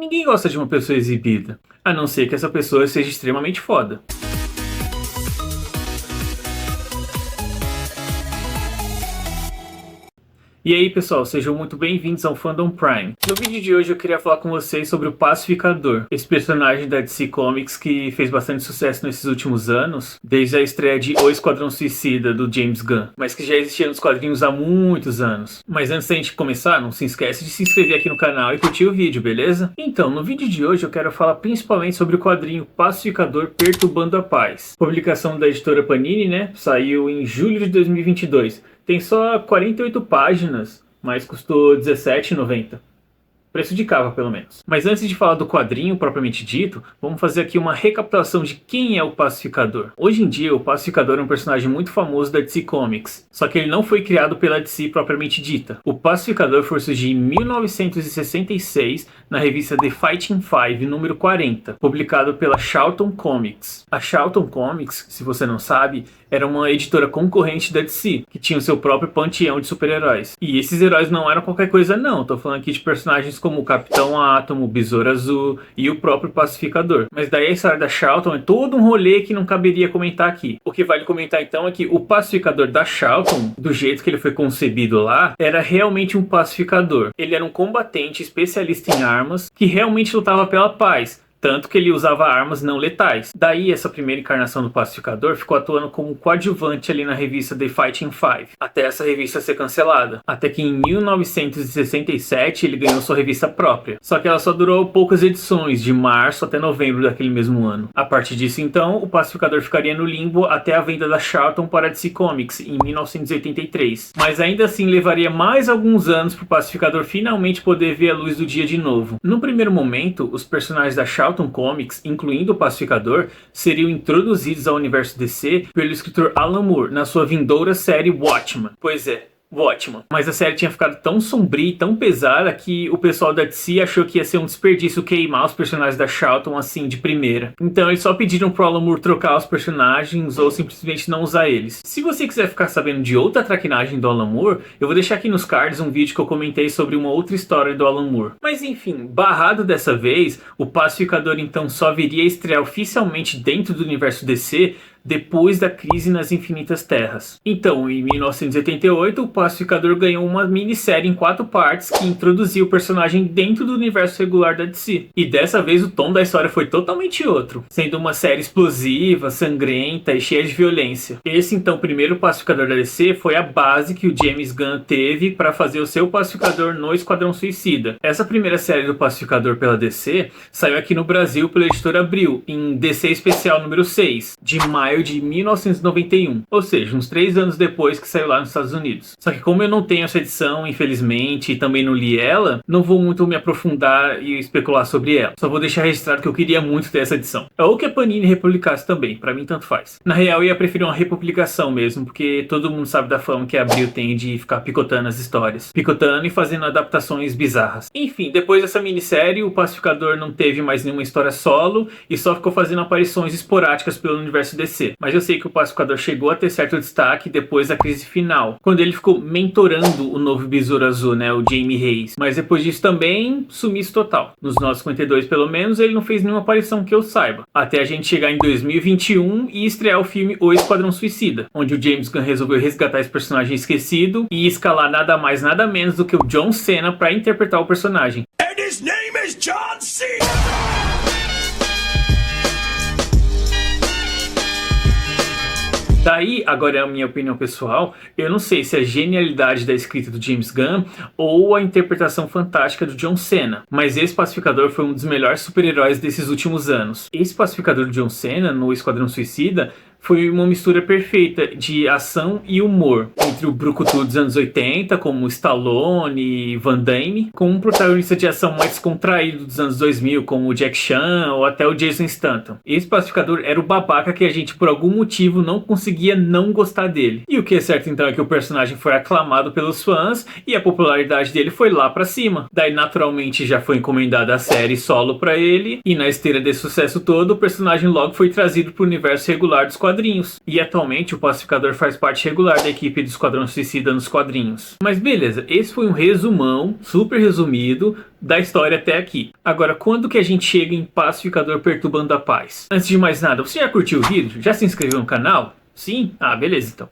Ninguém gosta de uma pessoa exibida, a não ser que essa pessoa seja extremamente foda. E aí pessoal, sejam muito bem-vindos ao Fandom Prime. No vídeo de hoje eu queria falar com vocês sobre o Pacificador, esse personagem da DC Comics que fez bastante sucesso nesses últimos anos, desde a estreia de O Esquadrão Suicida do James Gunn, mas que já existia nos quadrinhos há muitos anos. Mas antes da gente começar, não se esquece de se inscrever aqui no canal e curtir o vídeo, beleza? Então, no vídeo de hoje eu quero falar principalmente sobre o quadrinho Pacificador Perturbando a Paz. Publicação da editora Panini, né? Saiu em julho de 2022. Tem só 48 páginas, mas custou R$17,90. Preço de capa, pelo menos. Mas antes de falar do quadrinho propriamente dito, vamos fazer aqui uma recapitulação de quem é o Pacificador. Hoje em dia, o Pacificador é um personagem muito famoso da DC Comics, só que ele não foi criado pela DC propriamente dita. O Pacificador foi surgir em 1966 na revista The Fighting Five, número 40, publicado pela Charlton Comics. A Charlton Comics, se você não sabe, era uma editora concorrente da DC, que tinha o seu próprio panteão de super-heróis. E esses heróis não eram qualquer coisa não, tô falando aqui de personagens como o Capitão Átomo, o Besouro Azul e o próprio Pacificador. Mas daí a história da Charlton é todo um rolê que não caberia comentar aqui. O que vale comentar então é que o Pacificador da Charlton, do jeito que ele foi concebido lá, era realmente um pacificador. Ele era um combatente especialista em armas que realmente lutava pela paz. Tanto que ele usava armas não letais. Daí essa primeira encarnação do Pacificador ficou atuando como coadjuvante ali na revista The Fighting Five, até essa revista ser cancelada. Até que em 1967 ele ganhou sua revista própria. Só que ela só durou poucas edições, de março até novembro daquele mesmo ano. A partir disso então, o Pacificador ficaria no limbo até a venda da Charlton para a DC Comics em 1983. Mas ainda assim levaria mais alguns anos para o Pacificador finalmente poder ver a luz do dia de novo. No primeiro momento, os personagens da Charlton Comics, incluindo o Pacificador, seriam introduzidos ao universo DC pelo escritor Alan Moore na sua vindoura série Watchmen. Pois é, Watchmen. Mas a série tinha ficado tão sombria e tão pesada que o pessoal da DC achou que ia ser um desperdício queimar os personagens da Charlton assim de primeira. Então eles só pediram pro Alan Moore trocar os personagens ou simplesmente não usar eles. Se você quiser ficar sabendo de outra traquinagem do Alan Moore, eu vou deixar aqui nos cards um vídeo que eu comentei sobre uma outra história do Alan Moore. Mas enfim, barrado dessa vez, o Pacificador então só viria a estrear oficialmente dentro do universo DC depois da crise nas Infinitas Terras. Então, em 1988, o Pacificador ganhou uma minissérie em 4 partes que introduzia o personagem dentro do universo regular da DC. E dessa vez o tom da história foi totalmente outro, sendo uma série explosiva, sangrenta e cheia de violência. Esse então primeiro Pacificador da DC foi a base que o James Gunn teve para fazer o seu Pacificador no Esquadrão Suicida. Essa primeira série do Pacificador pela DC saiu aqui no Brasil pela editora Abril, em DC Especial número 6, de maio de 1991, ou seja, uns 3 anos depois que saiu lá nos Estados Unidos. Só que como eu não tenho essa edição, infelizmente, e também não li ela, não vou muito me aprofundar e especular sobre ela. Só vou deixar registrado que eu queria muito ter essa edição. Ou que a Panini republicasse também, pra mim tanto faz. Na real eu ia preferir uma republicação mesmo, porque todo mundo sabe da fama que a Abril tem de ficar picotando as histórias. Picotando e fazendo adaptações bizarras. Enfim, depois dessa minissérie, o Pacificador não teve mais nenhuma história solo e só ficou fazendo aparições esporádicas pelo universo DC. Mas eu sei que o Pacificador chegou a ter certo destaque depois da crise final, quando ele ficou mentorando o novo Besouro Azul, né, o Jamie Hayes. Mas depois disso também, sumiço total. Nos 952 pelo menos, ele não fez nenhuma aparição que eu saiba. Até a gente chegar em 2021 e estrear o filme O Esquadrão Suicida, onde o James Gunn resolveu resgatar esse personagem esquecido e escalar nada mais nada menos do que o John Cena para interpretar o personagem. And his name is John Cena! Daí, agora é a minha opinião pessoal, eu não sei se é a genialidade da escrita do James Gunn ou a interpretação fantástica do John Cena, mas esse Pacificador foi um dos melhores super-heróis desses últimos anos. Esse Pacificador do John Cena, no Esquadrão Suicida, foi uma mistura perfeita de ação e humor, entre o brucutu dos anos 80, como Stallone e Van Damme, com um protagonista de ação mais descontraído dos anos 2000, como o Jack Chan ou até o Jason Statham. Esse Pacificador era o babaca que a gente, por algum motivo, não conseguia não gostar dele. E o que é certo então é que o personagem foi aclamado pelos fãs e a popularidade dele foi lá pra cima. Daí, naturalmente, já foi encomendada a série solo pra ele, e na esteira desse sucesso todo, o personagem logo foi trazido pro universo regular dos quadrinhos. quadrinhos. E atualmente o Pacificador faz parte regular da equipe do Esquadrão Suicida nos quadrinhos. Mas beleza, esse foi um resumão, super resumido, da história até aqui. Agora, quando que a gente chega em Pacificador perturbando a paz? Antes de mais nada, você já curtiu o vídeo? Já se inscreveu no canal? Sim? Ah, beleza então.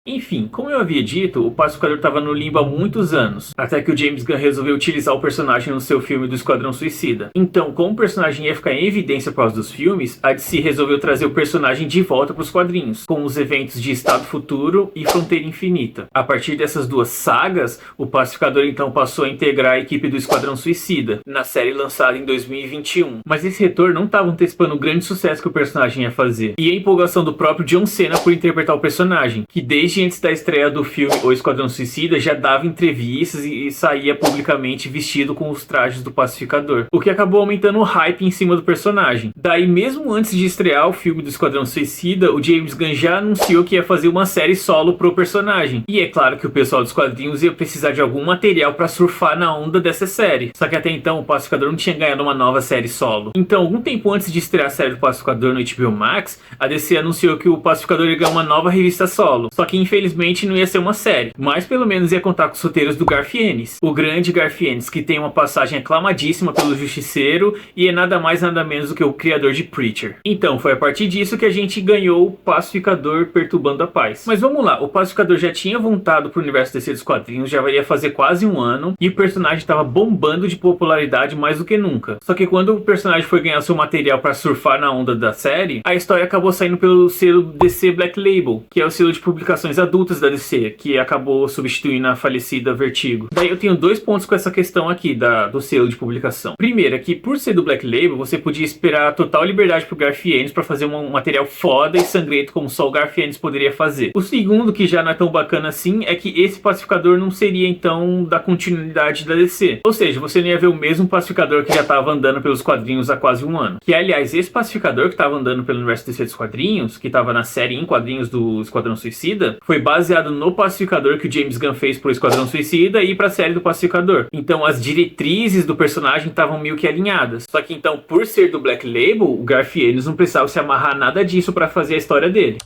Enfim, como eu havia dito, o Pacificador estava no limbo há muitos anos, até que o James Gunn resolveu utilizar o personagem no seu filme do Esquadrão Suicida. Então, como o personagem ia ficar em evidência por causa dos filmes, a DC resolveu trazer o personagem de volta para os quadrinhos, com os eventos de Estado Futuro e Fronteira Infinita. A partir dessas duas sagas, o Pacificador então passou a integrar a equipe do Esquadrão Suicida, na série lançada em 2021. Mas esse retorno não estava antecipando o grande sucesso que o personagem ia fazer, e a empolgação do próprio John Cena por interpretar o personagem, que desde antes da estreia do filme O Esquadrão Suicida já dava entrevistas e saía publicamente vestido com os trajes do Pacificador, o que acabou aumentando o hype em cima do personagem. Daí, mesmo antes de estrear o filme do Esquadrão Suicida, o James Gunn já anunciou que ia fazer uma série solo pro personagem. E é claro que o pessoal dos quadrinhos ia precisar de algum material para surfar na onda dessa série. Só que até então o Pacificador não tinha ganhado uma nova série solo. Então, algum tempo antes de estrear a série do Pacificador no HBO Max, a DC anunciou que o Pacificador ia ganhar uma nova revista solo. Só que infelizmente não ia ser uma série, mas pelo menos ia contar com os roteiros do Garth Ennis, o grande Garth Ennis, que tem uma passagem aclamadíssima pelo Justiceiro e é nada mais nada menos do que o criador de Preacher. Então foi a partir disso que a gente ganhou o Pacificador perturbando a paz. Mas vamos lá, o Pacificador já tinha voltado pro universo DC dos quadrinhos, já ia fazer quase um ano, e o personagem estava bombando de popularidade mais do que nunca. Só que quando o personagem foi ganhar seu material para surfar na onda da série, a história acabou saindo pelo selo DC Black Label, que é o selo de publicações adultas da DC, que acabou substituindo a falecida Vertigo. Daí eu tenho dois pontos com essa questão aqui do selo de publicação. Primeiro é que por ser do Black Label, você podia esperar total liberdade pro Garth Ennis para fazer um material foda e sangrento como só o Garth Ennis poderia fazer. O segundo, que já não é tão bacana assim, é que esse Pacificador não seria então da continuidade da DC. Ou seja, você não ia ver o mesmo Pacificador que já estava andando pelos quadrinhos há quase um ano. Que aliás, esse Pacificador que estava andando pelo universo DC dos quadrinhos, que estava na série em quadrinhos do Esquadrão Suicida, foi baseado no Pacificador que o James Gunn fez pro Esquadrão Suicida e pra série do Pacificador. Então as diretrizes do personagem estavam meio que alinhadas. Só que então, por ser do Black Label, o Garth Ennis não precisava se amarrar a nada disso pra fazer a história dele.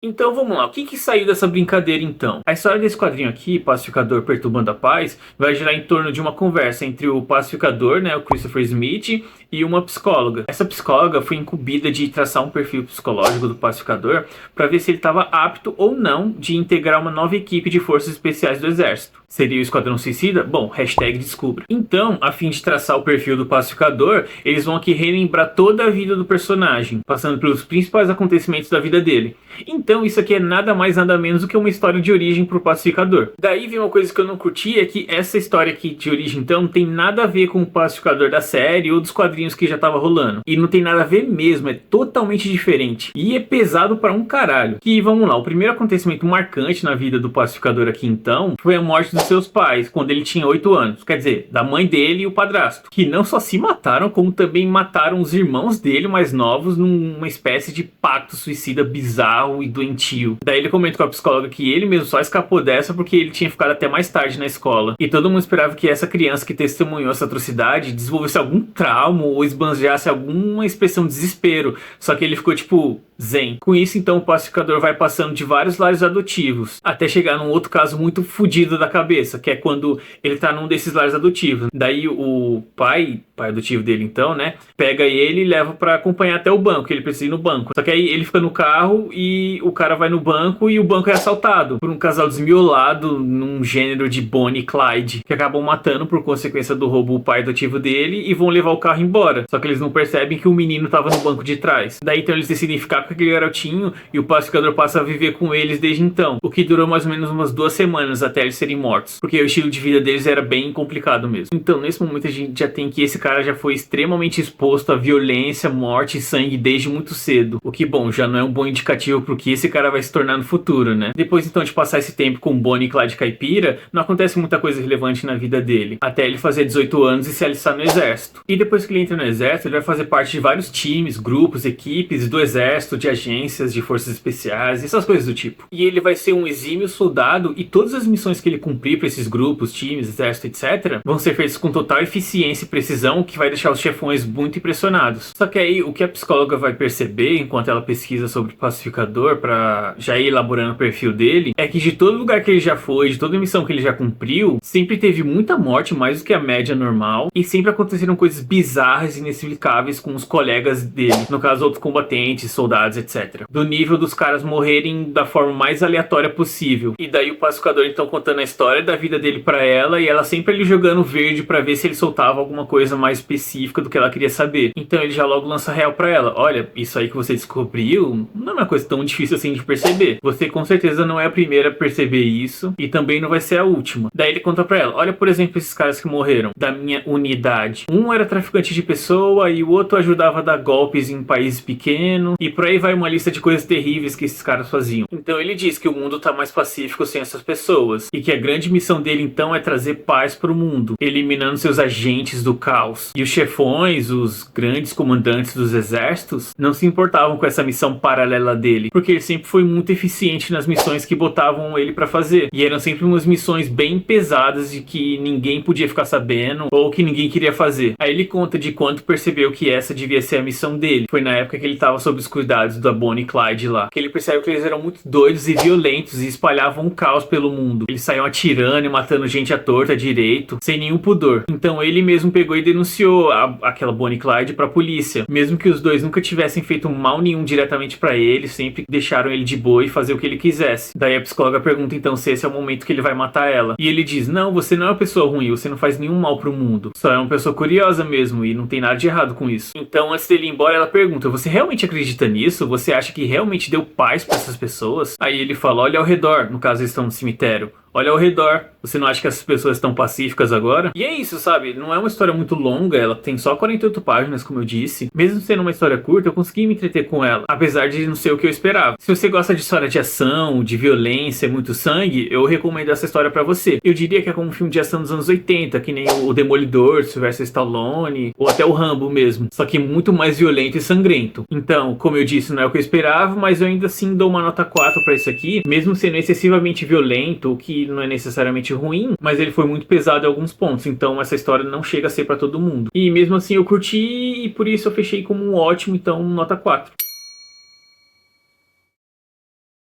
Então vamos lá, o que saiu dessa brincadeira então? A história desse quadrinho aqui, Pacificador perturbando a paz, vai girar em torno de uma conversa entre o Pacificador, né, o Christopher Smith, e uma psicóloga. Essa psicóloga foi incumbida de traçar um perfil psicológico do Pacificador para ver se ele estava apto ou não de integrar uma nova equipe de forças especiais do exército. Seria o Esquadrão Suicida? Bom, hashtag descubra. Então, a fim de traçar o perfil do Pacificador, eles vão aqui relembrar toda a vida do personagem, passando pelos principais acontecimentos da vida dele. Então, isso aqui é nada mais nada menos do que uma história de origem pro Pacificador. Daí vem uma coisa que eu não curti, é que essa história aqui de origem, então, não tem nada a ver com o Pacificador da série ou dos quadrinhos que já tava rolando. E não tem nada a ver mesmo, é totalmente diferente. E é pesado pra um caralho. Que, vamos lá, o primeiro acontecimento marcante na vida do Pacificador aqui, então, foi a morte dos seus pais, quando ele tinha 8 anos. Quer dizer, da mãe dele e o padrasto. Que não só se mataram, como também mataram os irmãos dele mais novos numa espécie de pacto suicida bizarro e doentio. Daí ele comenta com a psicóloga que ele mesmo só escapou dessa porque ele tinha ficado até mais tarde na escola. E todo mundo esperava que essa criança que testemunhou essa atrocidade desenvolvesse algum trauma ou esbanjasse alguma expressão de desespero. Só que ele ficou tipo zen. Com isso, então, o Pacificador vai passando de vários lares adotivos, até chegar num outro caso muito fodido da cabeça, que é quando ele tá num desses lares adotivos. Daí o pai adotivo dele, então, né, pega ele e leva pra acompanhar até o banco, que ele precisa ir no banco. Só que aí ele fica no carro e o cara vai no banco e o banco é assaltado por um casal desmiolado num gênero de Bonnie e Clyde, que acabam matando por consequência do roubo o pai adotivo dele e vão levar o carro embora. Só que eles não percebem que o menino tava no banco de trás. Daí então eles decidem ficar com aquele garotinho e o Pacificador passa a viver com eles desde então, o que durou mais ou menos umas 2 semanas até eles serem mortos, porque o estilo de vida deles era bem complicado mesmo. Então nesse momento a gente já tem que esse cara já foi extremamente exposto a violência, morte e sangue desde muito cedo. O que, bom, já não é um bom indicativo pro que esse cara vai se tornar no futuro, né? Depois, então, de passar esse tempo com Bonnie e Clyde caipira, não acontece muita coisa relevante na vida dele. Até ele fazer 18 anos e se alistar no exército. E depois que ele entra no exército, ele vai fazer parte de vários times, grupos, equipes do exército, de agências, de forças especiais, essas coisas do tipo. E ele vai ser um exímio soldado e todas as missões que ele cumprir para esses grupos, times, exército, etc., vão ser feitas com total eficiência e precisão, que vai deixar os chefões muito impressionados. Só que aí, o que a psicóloga vai perceber, enquanto ela pesquisa sobre o pacificador, para já ir elaborando o perfil dele, é que de todo lugar que ele já foi, de toda missão que ele já cumpriu, sempre teve muita morte, mais do que a média normal, e sempre aconteceram coisas bizarras e inexplicáveis com os colegas dele, no caso outros combatentes, soldados, etc. Do nível dos caras morrerem da forma mais aleatória possível. E daí o pacificador então contando a história da vida dele pra ela, e ela sempre ali jogando verde pra ver se ele soltava alguma coisa mais específica do que ela queria saber. Então ele já logo lança real pra ela: olha, isso aí que você descobriu não é uma coisa tão difícil assim de perceber. Você com certeza não é a primeira a perceber isso, e também não vai ser a última. Daí ele conta pra ela: olha, por exemplo, esses caras que morreram da minha unidade. Um era traficante de pessoa e o outro ajudava a dar golpes em países pequenos, e por aí vai uma lista de coisas terríveis que esses caras faziam. Então ele diz que o mundo tá mais pacífico sem essas pessoas, e que a grande missão dele então é trazer paz pro mundo, eliminando seus agentes do caos. E os chefões, os grandes comandantes dos exércitos, não se importavam com essa missão paralela dele, porque ele sempre foi muito eficiente nas missões que botavam ele pra fazer, e eram sempre umas missões bem pesadas de que ninguém podia ficar sabendo, ou que ninguém queria fazer. Aí ele conta de quanto percebeu que essa devia ser a missão dele. Foi na época que ele tava sob os cuidados da Bonnie e Clyde lá, que ele percebe que eles eram muito doidos e violentos e espalhavam um caos pelo mundo. Eles saíam atirando e matando gente à torta, à direito, sem nenhum pudor. Então ele mesmo pegou e denunciou aquela Bonnie e Clyde pra polícia, mesmo que os dois nunca tivessem feito mal nenhum diretamente pra ele, sempre deixaram ele de boa e fazer o que ele quisesse. Daí a psicóloga pergunta então se esse é o momento que ele vai matar ela, e ele diz: não, você não é uma pessoa ruim, você não faz nenhum mal pro mundo, só é uma pessoa curiosa mesmo, e não tem nada de errado com isso. Então antes dele ir embora, ela pergunta: você realmente acredita nisso? Você acha que realmente deu paz pra essas pessoas? Aí ele fala: olha ao redor, no caso eles estão no cemitério, olha ao redor, você não acha que essas pessoas estão pacíficas agora? E é isso, sabe? Não é uma história muito longa, ela tem só 48 páginas, como eu disse. Mesmo sendo uma história curta, eu consegui me entreter com ela, apesar de não ser o que eu esperava. Se você gosta de história de ação, de violência, muito sangue, eu recomendo essa história pra você. Eu diria que é como um filme de ação dos anos 80, que nem o Demolidor, Sylvester Stallone, ou até o Rambo mesmo, só que muito mais violento e sangrento. Então, como eu disse, não é o que eu esperava, mas eu ainda assim dou uma nota 4 pra isso aqui, mesmo sendo excessivamente violento, o que não é necessariamente ruim, mas ele foi muito pesado em alguns pontos, então essa história não chega a ser pra todo mundo. E mesmo assim eu curti, e por isso eu fechei como um ótimo, então nota 4.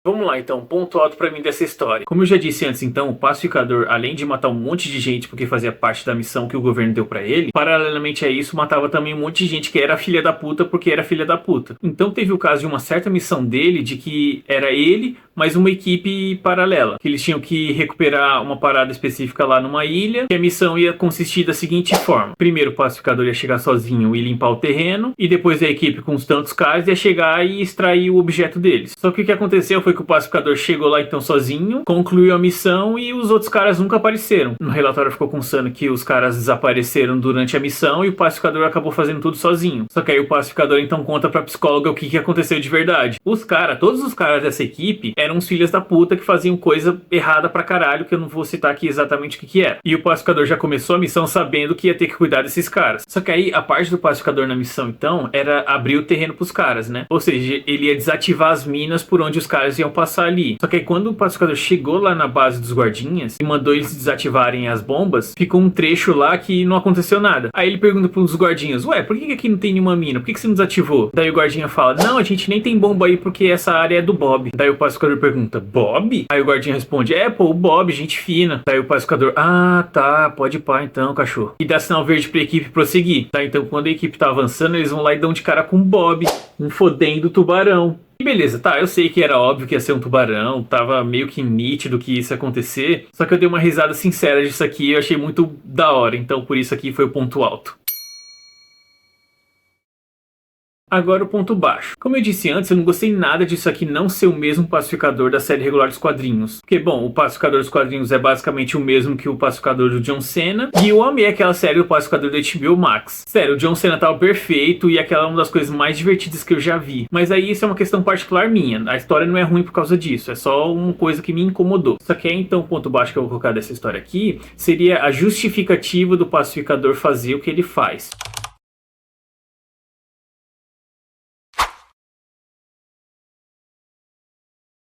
Vamos lá então, ponto alto pra mim dessa história. Como eu já disse antes então, o pacificador, além de matar um monte de gente porque fazia parte da missão que o governo deu pra ele, paralelamente a isso, matava também um monte de gente que era filha da puta porque era filha da puta. Então teve o caso de uma certa missão dele, de que era ele, mais uma equipe paralela, que eles tinham que recuperar uma parada específica lá numa ilha, que a missão ia consistir da seguinte forma: primeiro o pacificador ia chegar sozinho e limpar o terreno, e depois a equipe com os tantos caras ia chegar e extrair o objeto deles. Só que o que aconteceu foi que o pacificador chegou lá então sozinho, concluiu a missão e os outros caras nunca apareceram. No relatório ficou constando que os caras desapareceram durante a missão e o pacificador acabou fazendo tudo sozinho. Só que aí o pacificador então conta pra psicóloga o que aconteceu de verdade. Todos os caras dessa equipe eram uns filhas da puta que faziam coisa errada pra caralho, que eu não vou citar aqui exatamente o que era. E o pacificador já começou a missão sabendo que ia ter que cuidar desses caras. Só que aí a parte do pacificador na missão então era abrir o terreno pros caras, né? Ou seja, ele ia desativar as minas por onde os caras iam passar ali. Só que aí quando o pacificador chegou lá na base dos guardinhas e mandou eles desativarem as bombas, ficou um trecho lá que não aconteceu nada. Aí ele pergunta pros guardinhas: ué, por que aqui não tem nenhuma mina? Por que você não desativou? Daí o guardinha fala: não, a gente nem tem bomba aí porque essa área é do Bob. Daí o pacificador pergunta: Bob? Aí o guardinha responde: é, pô, o Bob, gente fina. Daí o pacificador: ah, tá, pode ir pá então, cachorro. E dá sinal verde pra equipe prosseguir. Tá, então quando a equipe tá avançando, eles vão lá e dão de cara com o Bob, um fodendo tubarão. E beleza, tá, eu sei que era óbvio que ia ser um tubarão, tava meio que nítido que isso ia acontecer, só que eu dei uma risada sincera disso aqui e eu achei muito da hora, então por isso aqui foi o ponto alto. Agora o ponto baixo. Como eu disse antes, eu não gostei nada disso aqui não ser o mesmo pacificador da série regular dos quadrinhos. Porque, bom, o pacificador dos quadrinhos é basicamente o mesmo que o pacificador do John Cena. E eu amei aquela série do pacificador da HBO Max. Sério, o John Cena tava perfeito e aquela é uma das coisas mais divertidas que eu já vi. Mas aí isso é uma questão particular minha. A história não é ruim por causa disso. É só uma coisa que me incomodou. Só que aí, então, o ponto baixo que eu vou colocar dessa história aqui seria a justificativa do pacificador fazer o que ele faz.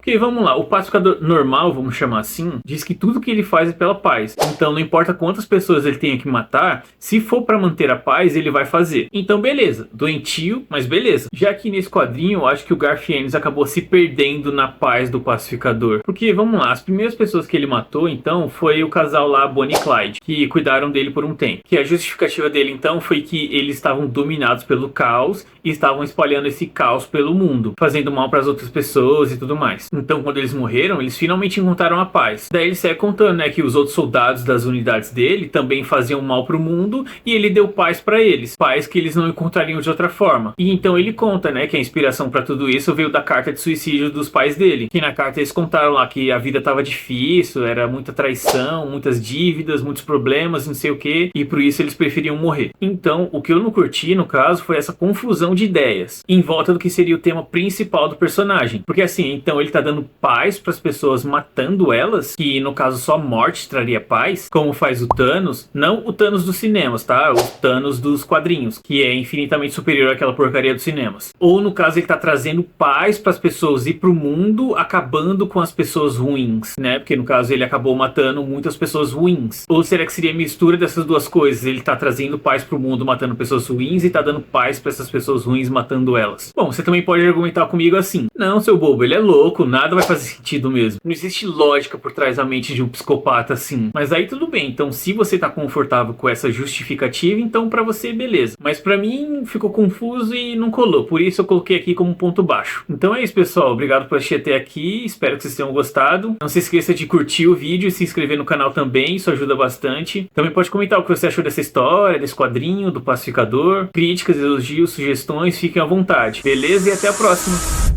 Ok, vamos lá. O pacificador normal, vamos chamar assim, diz que tudo que ele faz é pela paz. Então não importa quantas pessoas ele tenha que matar, se for pra manter a paz, ele vai fazer. Então beleza, doentio, mas beleza. Já que nesse quadrinho, eu acho que o Garth Ennis acabou se perdendo na paz do pacificador. Porque, vamos lá, as primeiras pessoas que ele matou, então, foi o casal lá, Bonnie e Clyde, que cuidaram dele por um tempo. Que a justificativa dele, então, foi que eles estavam dominados pelo caos e estavam espalhando esse caos pelo mundo, fazendo mal para as outras pessoas e tudo mais. Então, quando eles morreram, eles finalmente encontraram a paz. Daí ele segue contando, né, que os outros soldados das unidades dele também faziam mal pro mundo e ele deu paz para eles, paz que eles não encontrariam de outra forma. E então ele conta, né, que a inspiração para tudo isso veio da carta de suicídio dos pais dele. Que na carta eles contaram lá que a vida tava difícil, era muita traição, muitas dívidas, muitos problemas, não sei o que, e por isso eles preferiam morrer. Então, o que eu não curti, no caso, foi essa confusão de ideias em volta do que seria o tema principal do personagem. Porque assim, então ele tá dando paz para as pessoas matando elas, que no caso só morte traria paz, como faz o Thanos, não o Thanos dos cinemas, tá? O Thanos dos quadrinhos, que é infinitamente superior àquela porcaria dos cinemas. Ou no caso ele tá trazendo paz para as pessoas e pro mundo, acabando com as pessoas ruins, né? Porque no caso ele acabou matando muitas pessoas ruins. Ou será que seria a mistura dessas duas coisas? Ele tá trazendo paz pro mundo matando pessoas ruins e tá dando paz para essas pessoas ruins matando elas. Bom, você também pode argumentar comigo assim: não, seu bobo, ele é louco, nada vai fazer sentido mesmo. Não existe lógica por trás da mente de um psicopata assim. Mas aí tudo bem, então se você tá confortável com essa justificativa, então pra você beleza. Mas pra mim ficou confuso e não colou, por isso eu coloquei aqui como ponto baixo. Então é isso, pessoal, obrigado por assistir até aqui, espero que vocês tenham gostado. Não se esqueça de curtir o vídeo e se inscrever no canal também, isso ajuda bastante. Também pode comentar o que você achou dessa história, desse quadrinho, do pacificador, críticas, elogios, sugestões, fiquem à vontade. Beleza? E até a próxima!